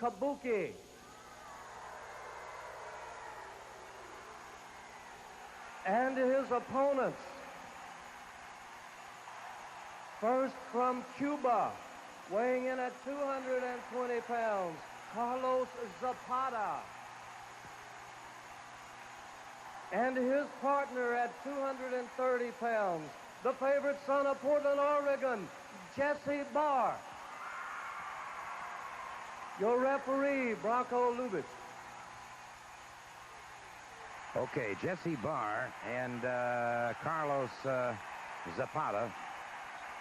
Kabuki. And his opponents. First from Cuba, weighing in at 220 pounds, Carlos Zapata. And his partner at 230 pounds, the favorite son of Portland, Oregon, Jesse Barr. Your referee, Bronco Lubitsch. Okay, Jesse Barr and Carlos Zapata.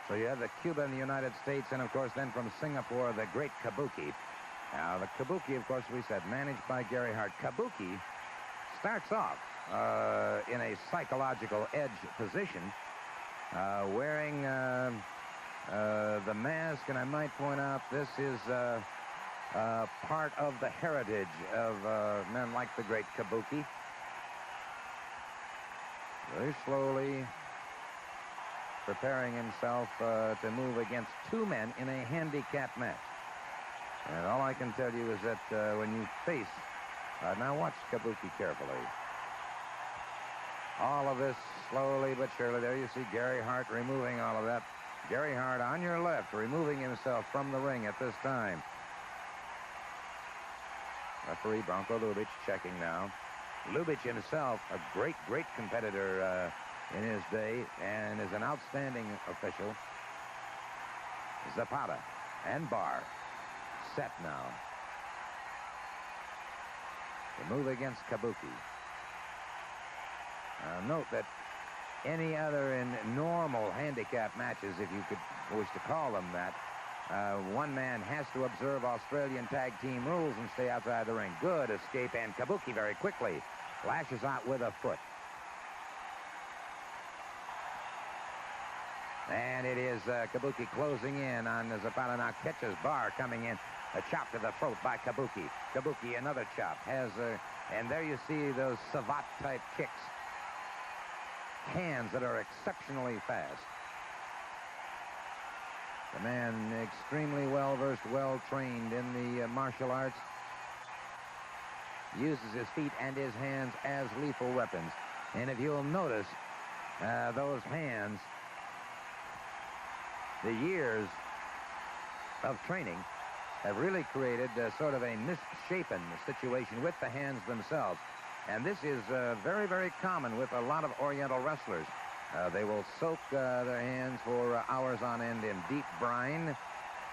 So you have the Cuba in the United States, and of course then from Singapore, the great Kabuki. Now the Kabuki, of course, we said, managed by Gary Hart. Kabuki starts off in a psychological edge position, wearing the mask, and I might point out this is part of the heritage of men like the great Kabuki. Very slowly preparing himself to move against two men in a handicap match. And all I can tell you is that when you face... now watch Kabuki carefully. All of this slowly but surely. There you see Gary Hart removing all of that. Gary Hart on your left removing himself from the ring at this time. Referee Bronco Lubitsch checking now. Lubitsch himself, a great, great competitor in his day, and is an outstanding official. Zapata and Barr set now. The move against Kabuki. Note that any other in normal handicap matches, if you could wish to call them that, one man has to observe Australian tag team rules and stay outside the ring. Good escape, and Kabuki very quickly lashes out with a foot. And it is Kabuki closing in on Zapata. Now catches Barr coming in. A chop to the throat by Kabuki. Kabuki, another chop. And there you see those savate-type kicks. Hands that are exceptionally fast. The man extremely well-versed, well-trained in the martial arts. Uses his feet and his hands as lethal weapons. And if you'll notice, those hands, the years of training have really created sort of a misshapen situation with the hands themselves. And this is very, very common with a lot of Oriental wrestlers. They will soak their hands for hours on end in deep brine.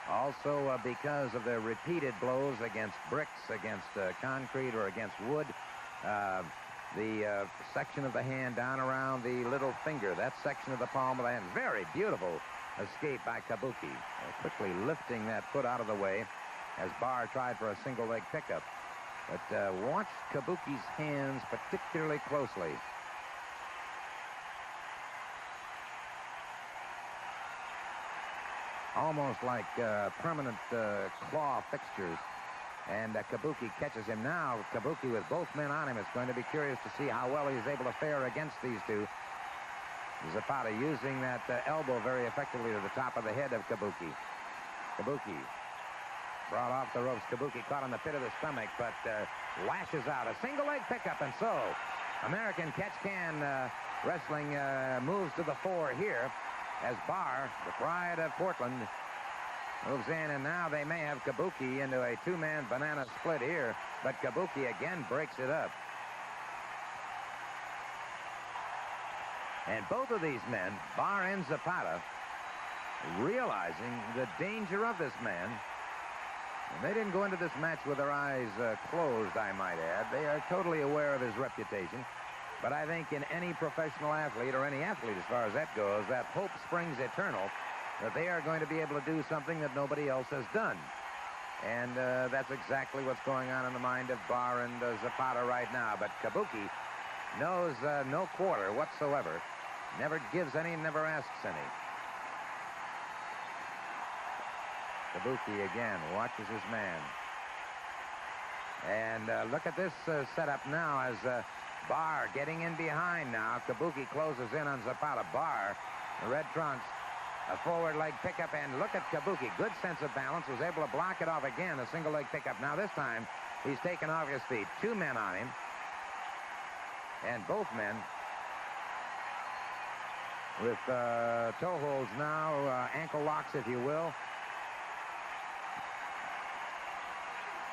Also, because of their repeated blows against bricks, against concrete, or against wood, the section of the hand down around the little finger, that section of the palm of the hand, very beautiful escape by Kabuki. Quickly lifting that foot out of the way as Barr tried for a single leg pickup. But watch Kabuki's hands particularly closely. Almost like permanent claw fixtures. And Kabuki catches him now. Kabuki with both men on him. It's going to be curious to see how well he's able to fare against these two. Zapata using that elbow very effectively to the top of the head of Kabuki. Kabuki brought off the ropes. Kabuki caught on the pit of the stomach, but lashes out. A single leg pickup, and so American catch-can wrestling moves to the fore here as Barr, the pride of Portland, moves in, and now they may have Kabuki into a two-man banana split here, but Kabuki again breaks it up. And both of these men, Barr and Zapata, realizing the danger of this man. And they didn't go into this match with their eyes closed, I might add. They are totally aware of his reputation. But I think in any professional athlete, or any athlete as far as that goes, that hope springs eternal, that they are going to be able to do something that nobody else has done. And that's exactly what's going on in the mind of Barr and Zapata right now. But Kabuki knows no quarter whatsoever. Never gives any, never asks any. Kabuki again watches his man. And look at this setup now as Barr getting in behind now. Kabuki closes in on Zapata. Barr, the red trunks, A forward leg pickup, and look at Kabuki. Good sense of balance, was able to block it off again, a single leg pickup. Now this time, he's taken off his feet. 2 men on him. And both men with toe holds now, ankle locks, if you will.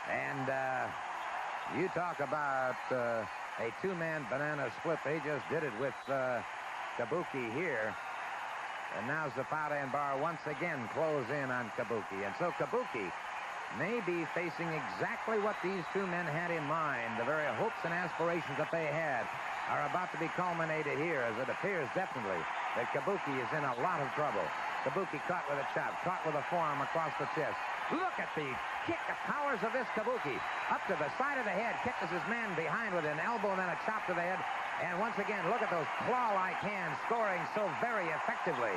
And you talk about a 2-man banana split. They just did it with Kabuki here. And now Zapata and Barr once again close in on Kabuki. And so Kabuki may be facing exactly what these 2 men had in mind. The very hopes and aspirations that they had are about to be culminated here, as it appears definitely that Kabuki is in a lot of trouble. Kabuki caught with a chop, caught with a forearm across the chest. Look at the kick, the powers of this Kabuki. Up to the side of the head, kicked his man behind with an elbow and then a chop to the head. And once again, look at those claw-like hands scoring so very effectively.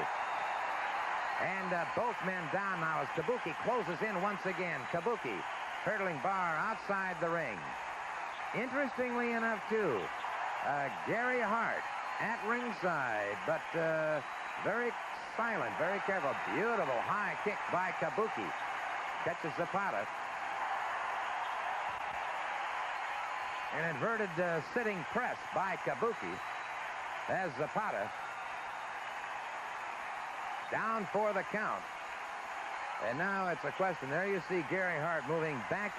And both men down now as Kabuki closes in once again. Kabuki hurdling Barr outside the ring. Interestingly enough, too, Gary Hart at ringside, but very silent, very careful. Beautiful high kick by Kabuki. Catches Zapata. An inverted sitting press by Kabuki as Zapata down for the count. And now it's a question. There you see Gary Hart moving back